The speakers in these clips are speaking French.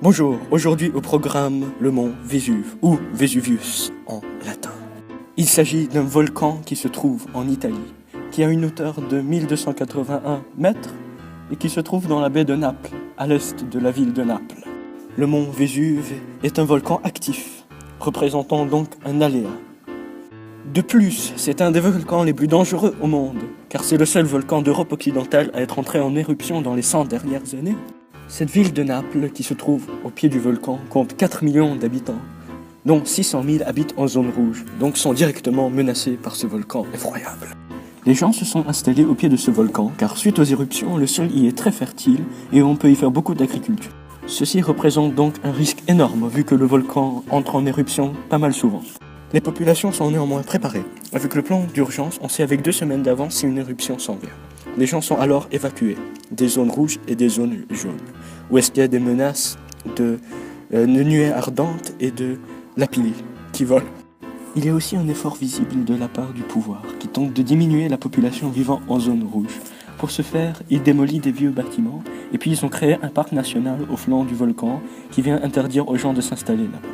Bonjour, aujourd'hui au programme le mont Vésuve, ou Vesuvius en latin. Il s'agit d'un volcan qui se trouve en Italie, qui a une hauteur de 1281 mètres et qui se trouve dans la baie de Naples, à l'est de la ville de Naples. Le mont Vésuve est un volcan actif, représentant donc un aléa. De plus, c'est un des volcans les plus dangereux au monde, car c'est le seul volcan d'Europe occidentale à être entré en éruption dans les 100 dernières années. Cette ville de Naples, qui se trouve au pied du volcan, compte 4 millions d'habitants, dont 600 000 habitent en zone rouge, donc sont directement menacés par ce volcan effroyable. Les gens se sont installés au pied de ce volcan, car suite aux éruptions, le sol y est très fertile et on peut y faire beaucoup d'agriculture. Ceci représente donc un risque énorme, vu que le volcan entre en éruption pas mal souvent. Les populations sont néanmoins préparées. Avec le plan d'urgence, on sait avec 2 semaines d'avance si une éruption s'en vient. Les gens sont alors évacués des zones rouges et des zones jaunes, où est-ce qu'il y a des menaces de nuées ardentes et de lapillis qui volent. Il y a aussi un effort visible de la part du pouvoir, qui tente de diminuer la population vivant en zone rouge. Pour ce faire, il démolit des vieux bâtiments, et puis ils ont créé un parc national au flanc du volcan, qui vient interdire aux gens de s'installer là-bas.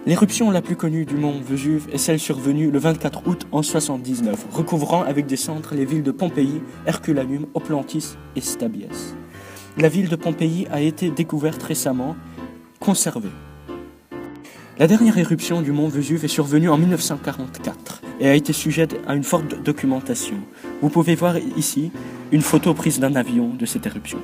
L'éruption la plus connue du mont Vésuve est celle survenue le 24 août en 79, recouvrant avec des cendres les villes de Pompéi, Herculaneum, Oplantis et Stabiès. La ville de Pompéi a été découverte récemment, conservée. La dernière éruption du mont Vésuve est survenue en 1944 et a été sujette à une forte documentation. Vous pouvez voir ici une photo prise d'un avion de cette éruption.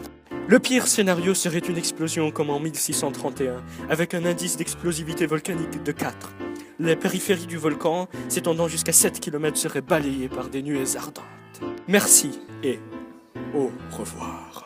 Le pire scénario serait une explosion comme en 1631, avec un indice d'explosivité volcanique de 4. Les périphéries du volcan, s'étendant jusqu'à 7 km, seraient balayées par des nuées ardentes. Merci et au revoir.